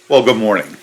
Well, good morning.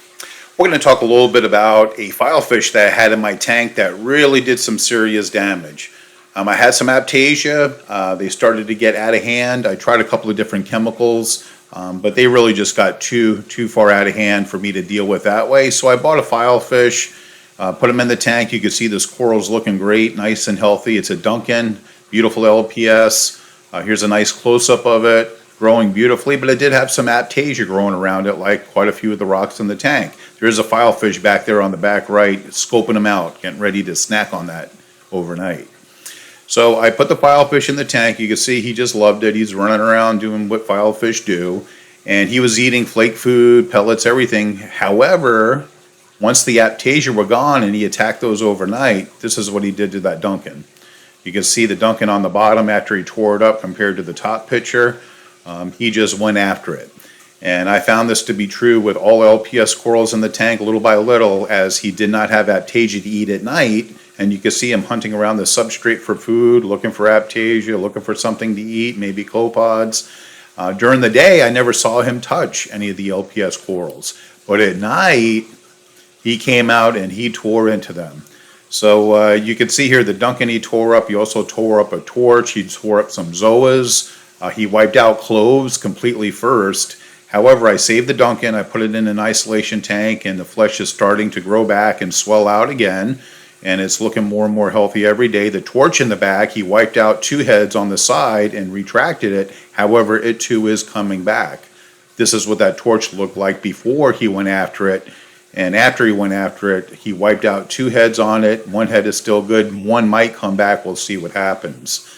We're going to talk a little bit about a filefish that I had in my tank that really did some serious damage. I had some Aiptasia. They started to get out of hand. I tried a couple of different chemicals, but they really just got too far out of hand for me to deal with that way. So I bought a filefish, put them in the tank. You can see this coral's looking great, nice and healthy. It's a Duncan, beautiful LPS. Here's a nice close-up of it, growing beautifully, but it did have some Aiptasia growing around it, like quite a few of the rocks in the tank. There's a filefish back there on the back right, scoping them out, getting ready to snack on that overnight. So I put the filefish in the tank. You can see he just loved it. He's running around doing what filefish do, and he was eating flake food, pellets, everything. However, once the Aiptasia were gone and he attacked those overnight, this is what he did to that Duncan. You can see the Duncan on the bottom after he tore it up compared to the top picture. He just went after it. And I found this to be true with all LPS corals in the tank little by little, as he did not have Aiptasia to eat at night. And you can see him hunting around the substrate for food, looking for Aiptasia, looking for something to eat, maybe copepods. During the day, I never saw him touch any of the LPS corals. But at night, he came out and he tore into them. So you can see here the Duncan he tore up. He also tore up a torch. He tore up some zoas. He wiped out cloves completely first. However, I saved the Duncan. I put it in an isolation tank, and the flesh is starting to grow back and swell out again. And it's looking more and more healthy every day. The torch in the back, he wiped out 2 heads on the side and retracted it. However, it too is coming back. This is what that torch looked like before he went after it. And after he went after it, he wiped out 2 heads on it. 1 head is still good. 1 might come back. We'll see what happens.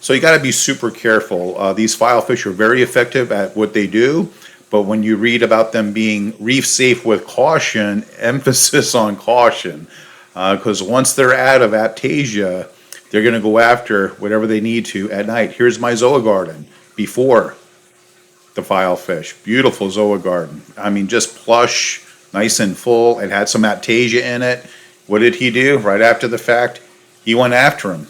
So you got to be super careful. These filefish are very effective at what they do, but when you read about them being reef safe with caution, emphasis on caution, because once they're out of Aiptasia, they're going to go after whatever they need to at night. Here's my zoa garden before the filefish. Beautiful zoa garden. I mean, just plush, nice and full. It had some Aiptasia in it. What did he do right after the fact? He went after him.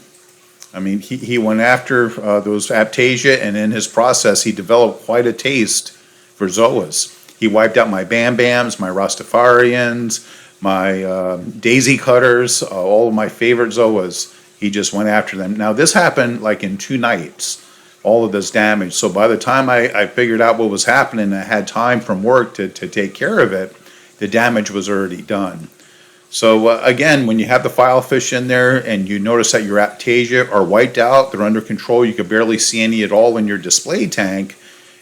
I mean, he went after those Aiptasia, and in his process, he developed quite a taste for zoas. He wiped out my Bam Bams, my Rastafarians, my daisy cutters, all of my favorite zoas. He just went after them. Now, this happened like in 2 nights, all of this damage. So by the time I figured out what was happening, I had time from work to take care of it, the damage was already done. So again, when you have the filefish in there and you notice that your Aiptasia are wiped out, they're under control, you can barely see any at all in your display tank,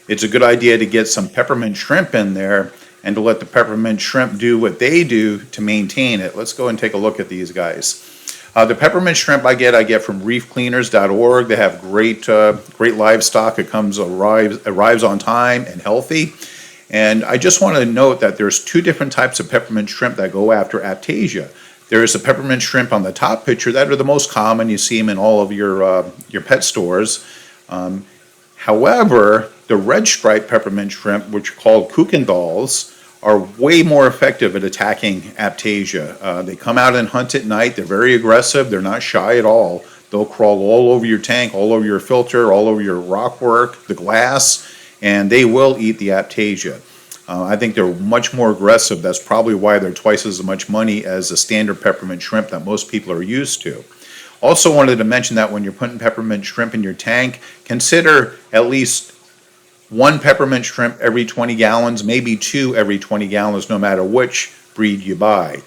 it's a good idea to get some peppermint shrimp in there and to let the peppermint shrimp do what they do to maintain it. Let's go and take a look at these guys. The peppermint shrimp I get from reefcleaners.org. They have great livestock. It arrives on time and healthy. And I just want to note that there's 2 different types of peppermint shrimp that go after Aiptasia. There is a peppermint shrimp on the top picture that are the most common. You see them in all of your pet stores. However, the red striped peppermint shrimp, which are called Kuykendalls, are way more effective at attacking Aiptasia. They come out and hunt at night. They're very aggressive. They're not shy at all. They'll crawl all over your tank, all over your filter, all over your rock work, the glass, and they will eat the Aiptasia. I think they're much more aggressive. That's probably why they're twice as much money as the standard peppermint shrimp that most people are used to. Also wanted to mention that when you're putting peppermint shrimp in your tank, consider at least 1 peppermint shrimp every 20 gallons, maybe 2 every 20 gallons, no matter which breed you buy.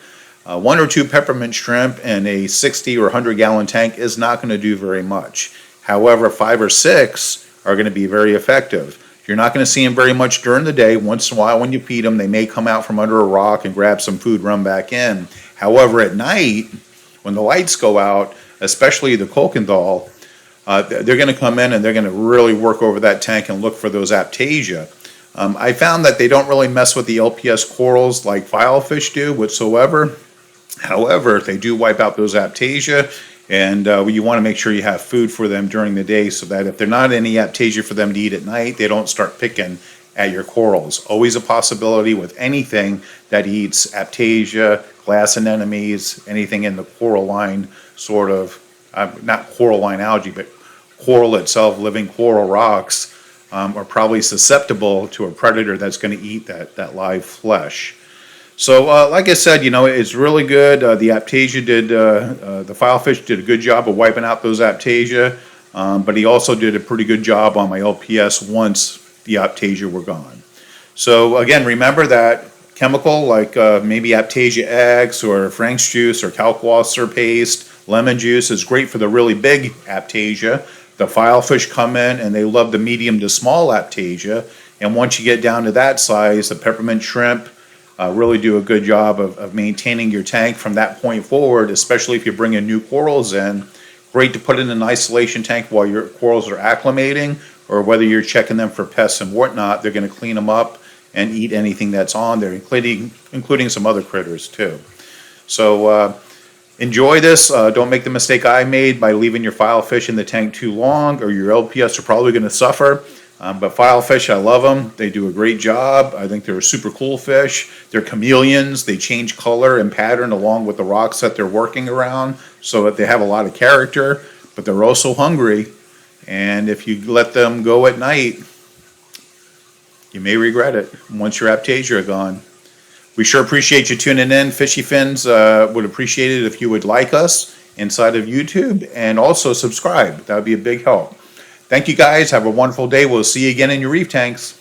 1 or 2 peppermint shrimp in a 60 or 100 gallon tank is not going to do very much. However, 5 or 6 are going to be very effective. You're not going to see them very much during the day. Once in a while when you feed them, they may come out from under a rock and grab some food, run back in. However, at night, when the lights go out, especially the Kuykendall, they're going to come in and they're going to really work over that tank and look for those Aiptasia. I found that they don't really mess with the LPS corals like filefish do whatsoever. However, they do wipe out those Aiptasia, and you want to make sure you have food for them during the day so that if there's not any Aiptasia for them to eat at night, they don't start picking at your corals. Always a possibility with anything that eats Aiptasia, glass anemones, anything in the coralline sort of, not coralline algae, but coral itself, living coral rocks. are probably susceptible to a predator that's going to eat that live flesh. So, like I said, it's really good. The Aiptasia the Filefish did a good job of wiping out those Aiptasia, but he also did a pretty good job on my LPS once the Aiptasia were gone. So again, remember that chemical like maybe Aiptasia X or Frank's juice or Kalkwasser paste, lemon juice is great for the really big Aiptasia. The Filefish come in and they love the medium to small Aiptasia, and once you get down to that size, the peppermint shrimp really do a good job of maintaining your tank from that point forward, especially if you're bringing new corals in. Great to put in an isolation tank while your corals are acclimating, or whether you're checking them for pests and whatnot, they're going to clean them up and eat anything that's on there, including some other critters too. So enjoy this. Don't make the mistake I made by leaving your Filefish in the tank too long, or your LPS are probably going to suffer. But Filefish, I love them. They do a great job. I think they're a super cool fish. They're chameleons. They change color and pattern along with the rocks that they're working around, so that they have a lot of character, but they're also hungry. And if you let them go at night, you may regret it once your Aiptasia are gone. We sure appreciate you tuning in. Fishy Fins would appreciate it if you would like us inside of YouTube and also subscribe. That would be a big help. Thank you guys. Have a wonderful day. We'll see you again in your reef tanks.